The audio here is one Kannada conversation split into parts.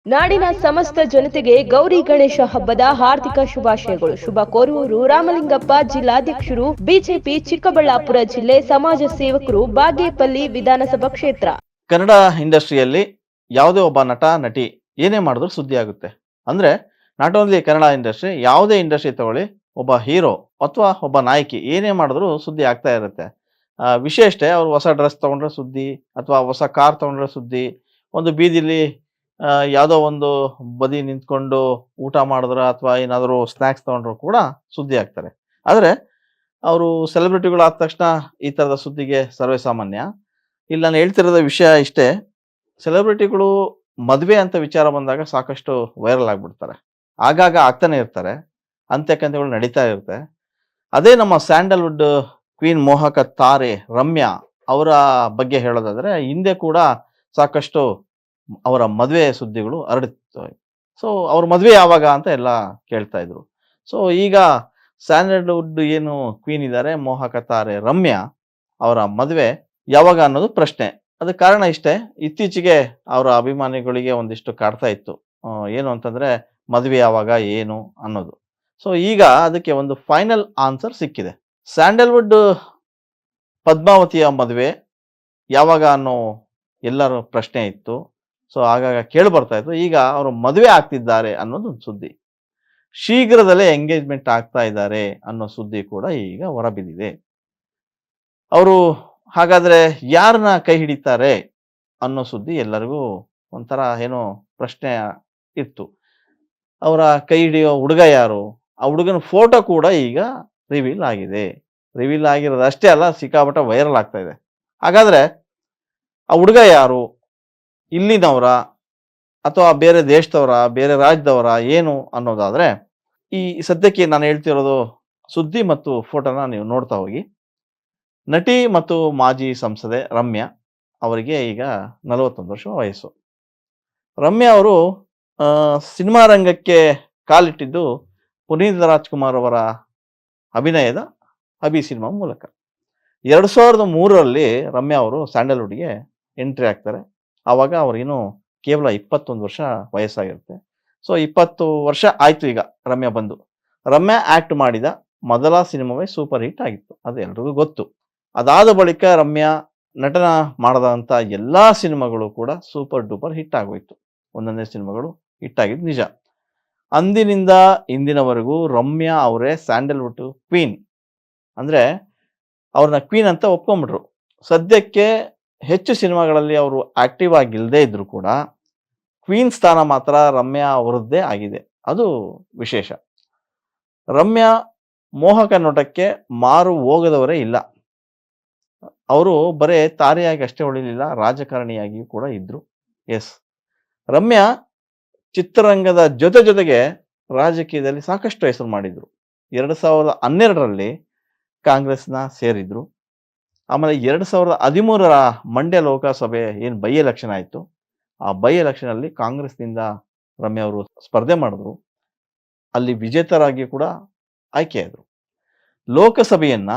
ನಾಡಿನ ಸಮಸ್ತ ಜನತೆಗೆ ಗೌರಿ ಗಣೇಶ ಹಬ್ಬದ ಹಾರ್ದಿಕ ಶುಭಾಶಯಗಳು. ಶುಭ ಕೋರುವವರು ರಾಮಲಿಂಗಪ್ಪ, ಜಿಲ್ಲಾಧ್ಯಕ್ಷರು, ಬಿಜೆಪಿ ಚಿಕ್ಕಬಳ್ಳಾಪುರ ಜಿಲ್ಲೆ, ಸಮಾಜ ಸೇವಕರು, ಬಾಗೇಪಲ್ಲಿ ವಿಧಾನಸಭಾ ಕ್ಷೇತ್ರ. ಕನ್ನಡ ಇಂಡಸ್ಟ್ರಿಯಲ್ಲಿ ಯಾವುದೇ ಒಬ್ಬ ನಟ ನಟಿ ಏನೇ ಮಾಡಿದ್ರು ಸುದ್ದಿ ಆಗುತ್ತೆ. ಅಂದ್ರೆ ನಾಟ್ ಓನ್ಲಿ ಕನ್ನಡ ಇಂಡಸ್ಟ್ರಿ, ಯಾವುದೇ ಇಂಡಸ್ಟ್ರಿ ತಗೊಳ್ಳಿ, ಒಬ್ಬ ಹೀರೋ ಅಥವಾ ಒಬ್ಬ ನಾಯಕಿ ಏನೇ ಮಾಡಿದ್ರು ಸುದ್ದಿ ಆಗ್ತಾ ಇರುತ್ತೆ. ವಿಷಯ ಅಷ್ಟೇ, ಅವ್ರು ಹೊಸ ಡ್ರೆಸ್ ತಗೊಂಡ್ರೆ ಸುದ್ದಿ, ಅಥವಾ ಹೊಸ ಕಾರ್ ತಗೊಂಡ್ರೆ ಸುದ್ದಿ, ಒಂದು ಬೀದಿಲಿ ಯಾವುದೋ ಒಂದು ಬದಿ ನಿಂತ್ಕೊಂಡು ಊಟ ಮಾಡಿದ್ರೆ ಅಥವಾ ಏನಾದರೂ ಸ್ನ್ಯಾಕ್ಸ್ ತಗೊಂಡ್ರು ಕೂಡ ಸುದ್ದಿ ಆಗ್ತಾರೆ. ಆದರೆ ಅವರು ಸೆಲೆಬ್ರಿಟಿಗಳಾದ ತಕ್ಷಣ ಈ ಥರದ ಸುದ್ದಿಗೆ ಸರ್ವೇ ಸಾಮಾನ್ಯ. ಇಲ್ಲಿ ನಾನು ಹೇಳ್ತಿರೋದ ವಿಷಯ ಇಷ್ಟೇ, ಸೆಲೆಬ್ರಿಟಿಗಳು ಮದುವೆ ಅಂತ ವಿಚಾರ ಬಂದಾಗ ಸಾಕಷ್ಟು ವೈರಲ್ ಆಗಿಬಿಡ್ತಾರೆ. ಆಗಾಗ ಆಗ್ತಾನೆ ಇರ್ತಾರೆ, ಅಂತ್ಯಕಂತ್ಯಗಳು ನಡೀತಾ ಇರುತ್ತೆ. ಅದೇ ನಮ್ಮ ಸ್ಯಾಂಡಲ್ವುಡ್ ಕ್ವೀನ್ ಮೋಹಕ ತಾರೆ ರಮ್ಯಾ ಅವರ ಬಗ್ಗೆ ಹೇಳೋದಾದರೆ, ಹಿಂದೆ ಕೂಡ ಸಾಕಷ್ಟು ಅವರ ಮದುವೆ ಸುದ್ದಿಗಳು ಹರಡುತ್ತವೆ. ಸೊ ಅವ್ರ ಮದುವೆ ಯಾವಾಗ ಅಂತ ಎಲ್ಲ ಕೇಳ್ತಾ ಇದ್ರು. ಸೊ ಈಗ ಸ್ಯಾಂಡಲ್ವುಡ್ ಏನು ಕ್ವೀನ್ ಇದ್ದಾರೆ ಮೋಹಕ ತಾರೆ ರಮ್ಯಾ, ಅವರ ಮದುವೆ ಯಾವಾಗ ಅನ್ನೋದು ಪ್ರಶ್ನೆ. ಅದಕ್ಕೆ ಕಾರಣ ಇಷ್ಟೇ, ಇತ್ತೀಚೆಗೆ ಅವರ ಅಭಿಮಾನಿಗಳಿಗೆ ಒಂದಿಷ್ಟು ಕಾಡ್ತಾ ಇತ್ತು. ಏನು ಅಂತಂದ್ರೆ ಮದುವೆ ಯಾವಾಗ ಏನು ಅನ್ನೋದು. ಸೊ ಈಗ ಅದಕ್ಕೆ ಒಂದು ಫೈನಲ್ ಆನ್ಸರ್ ಸಿಕ್ಕಿದೆ. ಸ್ಯಾಂಡಲ್ವುಡ್ ಪದ್ಮಾವತಿಯ ಮದುವೆ ಯಾವಾಗ ಅನ್ನೋ ಎಲ್ಲರ ಪ್ರಶ್ನೆ ಇತ್ತು. ಸೊ ಆಗಾಗ ಕೇಳಿ ಬರ್ತಾ ಇತ್ತು. ಈಗ ಅವರು ಮದುವೆ ಆಗ್ತಿದ್ದಾರೆ ಅನ್ನೋದು ಒಂದು ಸುದ್ದಿ. ಶೀಘ್ರದಲ್ಲೇ ಎಂಗೇಜ್ಮೆಂಟ್ ಆಗ್ತಾ ಇದ್ದಾರೆ ಅನ್ನೋ ಸುದ್ದಿ ಕೂಡ ಈಗ ಹೊರಬಿದ್ದಿದೆ. ಅವರು ಹಾಗಾದ್ರೆ ಯಾರನ್ನ ಕೈ ಹಿಡಿತಾರೆ ಅನ್ನೋ ಸುದ್ದಿ ಎಲ್ಲರಿಗೂ ಒಂಥರ ಏನೋ ಪ್ರಶ್ನೆ ಇತ್ತು. ಅವರ ಕೈ ಹಿಡಿಯೋ ಹುಡುಗ ಯಾರು, ಆ ಹುಡುಗನ ಫೋಟೋ ಕೂಡ ಈಗ ರಿವೀಲ್ ಆಗಿದೆ. ರಿವೀಲ್ ಆಗಿರೋದು ಅಷ್ಟೇ ಅಲ್ಲ, ಸಿಕ್ಕಾಪಟ್ಟೆ ವೈರಲ್ ಆಗ್ತಾ ಇದೆ. ಹಾಗಾದ್ರೆ ಆ ಹುಡುಗ ಯಾರು, ಇಲ್ಲಿನವರ ಅಥವಾ ಬೇರೆ ದೇಶದವರ, ಬೇರೆ ರಾಜ್ಯದವರ, ಏನು ಅನ್ನೋದಾದ್ರೆ, ಈ ಸದ್ಯಕ್ಕೆ ನಾನು ಹೇಳ್ತಿರೋದು ಸುದ್ದಿ ಮತ್ತು ಫೋಟೋನ ನೀವು ನೋಡ್ತಾ ಹೋಗಿ. ನಟಿ ಮತ್ತು ಮಾಜಿ ಸಂಸದೆ ರಮ್ಯಾ ಅವರಿಗೆ ಈಗ 41 ವರ್ಷ ವಯಸ್ಸು. ರಮ್ಯಾ ಅವರು ಸಿನಿಮಾ ರಂಗಕ್ಕೆ ಕಾಲಿಟ್ಟಿದ್ದು ಪುನೀತ್ ರಾಜ್ಕುಮಾರ್ ಅವರ ಅಭಿನಯದ ಅಭಿ ಸಿನಿಮಾ ಮೂಲಕ. 2003ರಲ್ಲಿ ರಮ್ಯಾ ಅವರು ಸ್ಯಾಂಡಲ್ವುಡ್ಗೆ ಎಂಟ್ರಿ ಆಗ್ತಾರೆ. ಆವಾಗ ಅವ್ರಿಗಿನ್ನೂ ಕೇವಲ 21 ವರ್ಷ ವಯಸ್ಸಾಗಿರುತ್ತೆ. ಸೊ 20 ವರ್ಷ ಆಯ್ತು ಈಗ ರಮ್ಯಾ ಬಂದು. ರಮ್ಯಾ ಆಕ್ಟ್ ಮಾಡಿದ ಮೊದಲ ಸಿನಿಮಾವೇ ಸೂಪರ್ ಹಿಟ್ ಆಗಿತ್ತು, ಅದು ಎಲ್ರಿಗೂ ಗೊತ್ತು. ಅದಾದ ಬಳಿಕ ರಮ್ಯಾ ನಟನ ಮಾಡದಂಥ ಎಲ್ಲಾ ಸಿನಿಮಾಗಳು ಕೂಡ ಸೂಪರ್ ಡೂಪರ್ ಹಿಟ್ ಆಗೋಯ್ತು. ಒಂದೊಂದೇ ಸಿನಿಮಾಗಳು ಹಿಟ್ ಆಗಿದ್ದು ನಿಜ. ಅಂದಿನಿಂದ ಇಂದಿನವರೆಗೂ ರಮ್ಯಾ ಅವರೇ ಸ್ಯಾಂಡಲ್ವುಡ್ ಕ್ವೀನ್. ಅಂದ್ರೆ ಅವ್ರನ್ನ ಕ್ವೀನ್ ಅಂತ ಒಪ್ಕೊಂಡ್ಬಿಟ್ರು. ಸದ್ಯಕ್ಕೆ ಹೆಚ್ಚು ಸಿನಿಮಾಗಳಲ್ಲಿ ಅವರು ಆಕ್ಟಿವ್ ಆಗಿಲ್ಲದೆ ಇದ್ರು ಕೂಡ ಕ್ವೀನ್ ಸ್ಥಾನ ಮಾತ್ರ ರಮ್ಯಾ ಅವರದ್ದೇ ಆಗಿದೆ. ಅದು ವಿಶೇಷ. ರಮ್ಯಾ ಮೋಹಕ ನೋಟಕ್ಕೆ ಮಾರು ಹೋಗದವರೇ ಇಲ್ಲ. ಅವರು ಬರೇ ತಾರೆಯಾಗಿ ಅಷ್ಟೇ ಉಳಿಲಿಲ್ಲ, ರಾಜಕಾರಣಿಯಾಗಿಯೂ ಕೂಡ ಇದ್ರು. ಎಸ್, ರಮ್ಯಾ ಚಿತ್ರರಂಗದ ಜೊತೆಗೆ ರಾಜಕೀಯದಲ್ಲಿ ಸಾಕಷ್ಟು ಹೆಸರು ಮಾಡಿದ್ರು. 2012ರಲ್ಲಿ ಕಾಂಗ್ರೆಸ್ನ ಸೇರಿದ್ರು. ಆಮೇಲೆ 2013ರ ಮಂಡ್ಯ ಲೋಕಸಭೆ ಏನು ಬೈ ಎಲೆಕ್ಷನ್ ಆಯಿತು, ಆ ಬೈ ಎಲೆಕ್ಷನ್ ಅಲ್ಲಿ ಕಾಂಗ್ರೆಸ್ನಿಂದ ರಮ್ಯಾ ಅವರು ಸ್ಪರ್ಧೆ ಮಾಡಿದ್ರು. ಅಲ್ಲಿ ವಿಜೇತರಾಗಿ ಕೂಡ ಆಯ್ಕೆಯಾದರು. ಲೋಕಸಭೆಯನ್ನ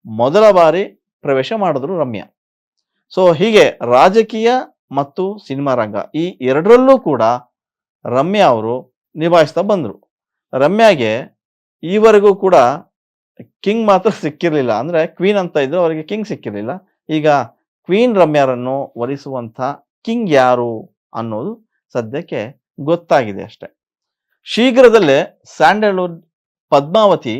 ಮೊದಲ ಬಾರಿ ಪ್ರವೇಶ ಮಾಡಿದ್ರು ರಮ್ಯಾ. ಸೊ ಹೀಗೆ ರಾಜಕೀಯ ಮತ್ತು ಸಿನಿಮಾ ರಂಗ ಈ ಎರಡರಲ್ಲೂ ಕೂಡ ರಮ್ಯಾ ಅವರು ನಿಭಾಯಿಸ್ತಾ ಬಂದರು. ರಮ್ಯಾಗೆ ಈವರೆಗೂ ಕೂಡ ಕಿಂಗ್ ಮಾತ್ರ ಸಿಕ್ಕಿರಲಿಲ್ಲ. ಅಂದ್ರೆ ಕ್ವೀನ್ ಅಂತ ಇದ್ರು, ಅವರಿಗೆ ಕಿಂಗ್ ಸಿಕ್ಕಿರಲಿಲ್ಲ. ಈಗ ಕ್ವೀನ್ ರಮ್ಯಾರನ್ನು ಒಲಿಸುವಂಥ ಕಿಂಗ್ ಯಾರು ಅನ್ನೋದು ಸದ್ಯಕ್ಕೆ ಗೊತ್ತಾಗಿದೆ ಅಷ್ಟೆ. ಶೀಘ್ರದಲ್ಲೇ ಸ್ಯಾಂಡಲ್ವುಡ್ ಪದ್ಮಾವತಿ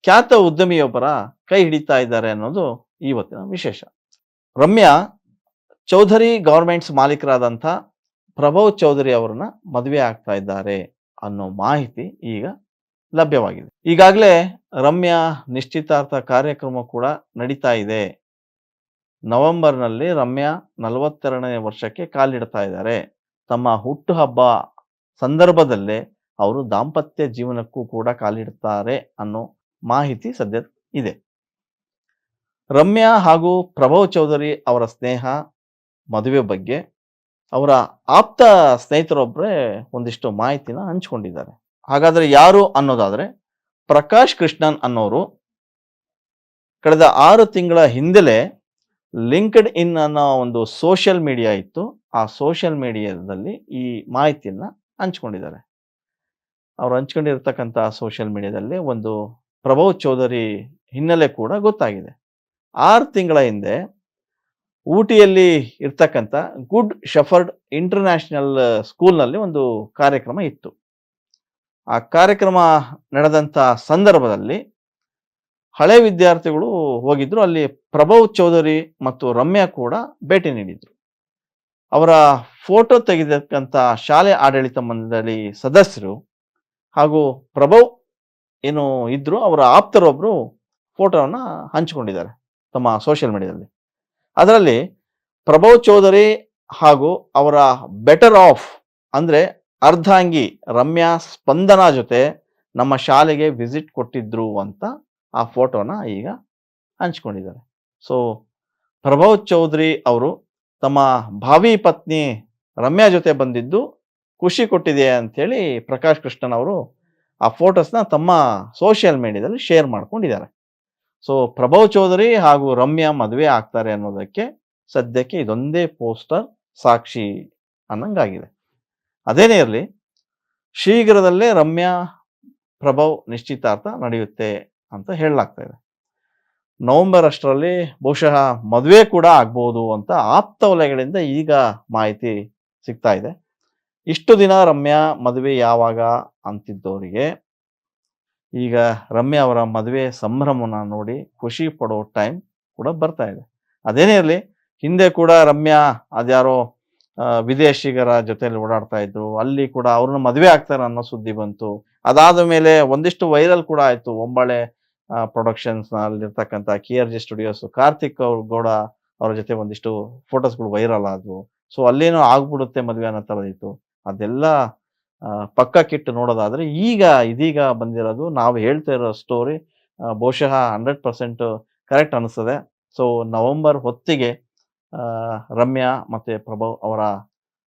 ಖ್ಯಾತ ಉದ್ಯಮಿಯೊಬ್ಬರ ಕೈ ಹಿಡಿತಾ ಇದ್ದಾರೆ ಅನ್ನೋದು ಇವತ್ತಿನ ವಿಶೇಷ. ರಮ್ಯಾ ಚೌಧರಿ ಗವರ್ಮೆಂಟ್ಸ್ ಮಾಲೀಕರಾದಂಥ ಪ್ರಭವ್ ಚೌಧರಿ ಅವರನ್ನ ಮದುವೆ ಆಗ್ತಾ ಇದ್ದಾರೆ ಅನ್ನೋ ಮಾಹಿತಿ ಈಗ ಲಭ್ಯವಾಗಿದೆ. ಈಗಾಗಲೇ ರಮ್ಯಾ ನಿಶ್ಚಿತಾರ್ಥ ಕಾರ್ಯಕ್ರಮ ಕೂಡ ನಡೀತಾ ಇದೆ. ನವೆಂಬರ್ನಲ್ಲಿ ರಮ್ಯಾ 42ನೇ ವರ್ಷಕ್ಕೆ ಕಾಲಿಡ್ತಾ ಇದ್ದಾರೆ. ತಮ್ಮ ಹುಟ್ಟುಹಬ್ಬ ಸಂದರ್ಭದಲ್ಲೇ ಅವರು ದಾಂಪತ್ಯ ಜೀವನಕ್ಕೂ ಕೂಡ ಕಾಲಿಡ್ತಾರೆ ಅನ್ನೋ ಮಾಹಿತಿ ಸದ್ಯ ಇದೆ. ರಮ್ಯಾ ಹಾಗೂ ಪ್ರಭವ್ ಚೌಧರಿ ಅವರ ಸ್ನೇಹ, ಮದುವೆ ಬಗ್ಗೆ ಅವರ ಆಪ್ತ ಸ್ನೇಹಿತರೊಬ್ಬರೇ ಒಂದಿಷ್ಟು ಮಾಹಿತಿನ ಹಂಚಿಕೊಂಡಿದ್ದಾರೆ. ಹಾಗಾದ್ರೆ ಯಾರು ಅನ್ನೋದಾದ್ರೆ, ಪ್ರಕಾಶ್ ಕೃಷ್ಣನ್ ಅನ್ನೋರು ಕಳೆದ 6 ತಿಂಗಳ ಹಿಂದಲೇ ಲಿಂಕ್ಡ್ ಇನ್ ಅನ್ನೋ ಒಂದು ಸೋಷಿಯಲ್ ಮೀಡಿಯಾ ಇತ್ತು, ಆ ಸೋಷಿಯಲ್ ಮೀಡಿಯಾದಲ್ಲಿ ಈ ಮಾಹಿತಿಯನ್ನ ಹಂಚ್ಕೊಂಡಿದ್ದಾರೆ. ಅವ್ರು ಹಂಚ್ಕೊಂಡಿರ್ತಕ್ಕಂಥ ಸೋಷಿಯಲ್ ಮೀಡಿಯಾದಲ್ಲಿ ಒಂದು ಪ್ರಭವ್ ಚೌಧರಿ ಹಿನ್ನೆಲೆ ಕೂಡ ಗೊತ್ತಾಗಿದೆ. 6 ತಿಂಗಳ ಹಿಂದೆ ಊಟಿಯಲ್ಲಿ ಇರ್ತಕ್ಕಂಥ ಗುಡ್ ಶೆಫರ್ಡ್ ಇಂಟರ್ನ್ಯಾಷನಲ್ ಸ್ಕೂಲ್‌ನಲ್ಲಿ ಒಂದು ಕಾರ್ಯಕ್ರಮ ಇತ್ತು. ಆ ಕಾರ್ಯಕ್ರಮ ನಡೆದಂಥ ಸಂದರ್ಭದಲ್ಲಿ ಹಳೆ ವಿದ್ಯಾರ್ಥಿಗಳು ಹೋಗಿದ್ರು. ಅಲ್ಲಿ ಪ್ರಭವ್ ಚೌಧರಿ ಮತ್ತು ರಮ್ಯಾ ಕೂಡ ಭೇಟಿ ನೀಡಿದ್ರು. ಅವರ ಫೋಟೋ ತೆಗೆದಕ್ಕಂಥ ಶಾಲೆ ಆಡಳಿತ ಮಂಡಳಿ ಸದಸ್ಯರು ಹಾಗೂ ಪ್ರಭವ್ ಏನು ಇದ್ರು ಅವರ ಆಪ್ತರೊಬ್ರು ಫೋಟೋವನ್ನ ಹಂಚಿಕೊಂಡಿದ್ದಾರೆ ತಮ್ಮ ಸೋಷಿಯಲ್ ಮೀಡಿಯಾದಲ್ಲಿ. ಅದರಲ್ಲಿ ಪ್ರಭವ್ ಚೌಧರಿ ಹಾಗೂ ಅವರ ಬೆಟರ್ ಆಫ್ ಅಂದ್ರೆ ಅರ್ಧಾಂಗಿ ರಮ್ಯಾ ಸ್ಪಂದನಾ ಜೊತೆ ನಮ್ಮ ಶಾಲೆಗೆ ವಿಸಿಟ್ ಕೊಟ್ಟಿದ್ರು ಅಂತ ಆ ಫೋಟೋನ ಈಗ ಹಂಚ್ಕೊಂಡಿದ್ದಾರೆ. ಸೊ ಪ್ರಭವ್ ಚೌಧರಿ ಅವರು ತಮ್ಮ ಭಾವಿ ಪತ್ನಿ ರಮ್ಯಾ ಜೊತೆ ಬಂದಿದ್ದು ಖುಷಿ ಕೊಟ್ಟಿದೆ ಅಂತೇಳಿ ಪ್ರಕಾಶ್ ಕೃಷ್ಣನ್ ಅವರು ಆ ಫೋಟೋಸ್ನ ತಮ್ಮ ಸೋಷಿಯಲ್ ಮೀಡಿಯಾದಲ್ಲಿ ಶೇರ್ ಮಾಡ್ಕೊಂಡಿದ್ದಾರೆ. ಸೊ ಪ್ರಭವ್ ಚೌಧರಿ ಹಾಗೂ ರಮ್ಯಾ ಮದುವೆ ಆಗ್ತಾರೆ ಅನ್ನೋದಕ್ಕೆ ಸದ್ಯಕ್ಕೆ ಇದೊಂದೇ ಪೋಸ್ಟರ್ ಸಾಕ್ಷಿ ಅನ್ನಂಗಾಗಿದೆ. ಅದೇನೇ ಇರಲಿ, ಶೀಘ್ರದಲ್ಲೇ ರಮ್ಯಾ ಪ್ರಭವ್ ನಿಶ್ಚಿತಾರ್ಥ ನಡೆಯುತ್ತೆ ಅಂತ ಹೇಳಲಾಗ್ತಾ ಇದೆ. ನವೆಂಬರ್ ಅಷ್ಟರಲ್ಲಿ ಬಹುಶಃ ಮದುವೆ ಕೂಡ ಆಗ್ಬೋದು ಅಂತ ಆಪ್ತ ವಲಯಗಳಿಂದ ಈಗ ಮಾಹಿತಿ ಸಿಗ್ತಾ ಇದೆ. ಇಷ್ಟು ದಿನ ರಮ್ಯಾ ಮದುವೆ ಯಾವಾಗ ಅಂತಿದ್ದವರಿಗೆ ಈಗ ರಮ್ಯಾ ಅವರ ಮದುವೆ ಸಂಭ್ರಮನ ನೋಡಿ ಖುಷಿ ಪಡೋ ಟೈಮ್ ಕೂಡ ಬರ್ತಾ ಇದೆ. ಅದೇನೇ ಇರಲಿ, ಹಿಂದೆ ಕೂಡ ರಮ್ಯಾ ಅದ್ಯಾರೋ ವಿದೇಶಿಗರ ಜೊತೆಲಿ ಓಡಾಡ್ತಾ ಇದ್ರು, ಅಲ್ಲಿ ಕೂಡ ಅವ್ರನ್ನ ಮದುವೆ ಆಗ್ತಾರೆ ಅನ್ನೋ ಸುದ್ದಿ ಬಂತು. ಅದಾದ ಮೇಲೆ ಒಂದಿಷ್ಟು ವೈರಲ್ ಕೂಡ ಆಯ್ತು. ಒಂಬಾಳೆ ಪ್ರೊಡಕ್ಷನ್ಸ್ ನಲ್ಲಿರ್ತಕ್ಕಂಥ KRG ಸ್ಟುಡಿಯೋಸ್ ಕಾರ್ತಿಕ್ ಅವ್ರ ಗೌಡ ಅವ್ರ ಜೊತೆ ಒಂದಿಷ್ಟು ಫೋಟೋಸ್ಗಳು ವೈರಲ್ ಆದವು. ಸೊ ಅಲ್ಲೇನೋ ಆಗ್ಬಿಡುತ್ತೆ ಮದುವೆ ಅನ್ನೋ ಥರದಿತ್ತು. ಅದೆಲ್ಲ ಪಕ್ಕಕ್ಕಿಟ್ಟು ನೋಡೋದಾದ್ರೆ ಇದೀಗ ಬಂದಿರೋದು ನಾವು ಹೇಳ್ತಾ ಇರೋ ಸ್ಟೋರಿ ಬಹುಶಃ 100% ಕರೆಕ್ಟ್ ಅನಿಸ್ತದೆ. ಸೊ ನವೆಂಬರ್ ಹೊತ್ತಿಗೆ ರಮ್ಯಾ ಮತ್ತೆ ಪ್ರಭವ್ ಅವರ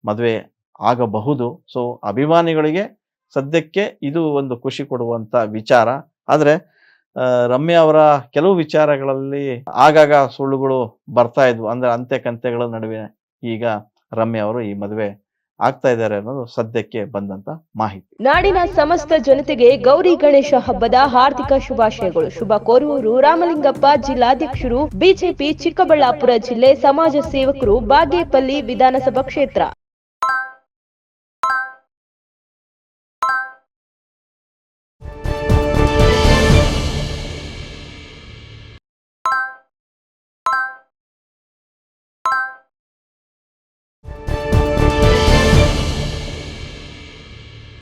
ಮದುವೆ ಆಗಬಹುದು. ಸೊ ಅಭಿಮಾನಿಗಳಿಗೆ ಸದ್ಯಕ್ಕೆ ಇದು ಒಂದು ಖುಷಿ ಕೊಡುವಂತ ವಿಚಾರ. ಆದ್ರೆ ರಮ್ಯಾ ಅವರ ಕೆಲವು ವಿಚಾರಗಳಲ್ಲಿ ಆಗಾಗ ಸುಳ್ಳುಗಳು ಬರ್ತಾ ಇದ್ವು. ಅಂದ್ರೆ ಅಂತೆ ಕಂತೆಗಳ ನಡುವೆ ಈಗ ರಮ್ಯಾ ಅವರು ಈ ಮದುವೆ ಆಗ್ತಾ ಇದ್ದಾರೆ ಅನ್ನೋದು ಸದ್ಯಕ್ಕೆ ಬಂದಂತ ಮಾಹಿತಿ. ನಾಡಿನ ಸಮಸ್ತ ಜನತೆಗೆ ಗೌರಿ ಗಣೇಶ ಹಬ್ಬದ ಹಾರ್ದಿಕ ಶುಭಾಶಯಗಳು. ಶುಭ ಕೋರುವವರು ರಾಮಲಿಂಗಪ್ಪ, ಜಿಲ್ಲಾಧ್ಯಕ್ಷರು, ಬಿಜೆಪಿ ಚಿಕ್ಕಬಳ್ಳಾಪುರ ಜಿಲ್ಲೆ ಸಮಾಜ ಸೇವಕರು, ಬಾಗೇಪಲ್ಲಿ ವಿಧಾನಸಭಾ ಕ್ಷೇತ್ರ.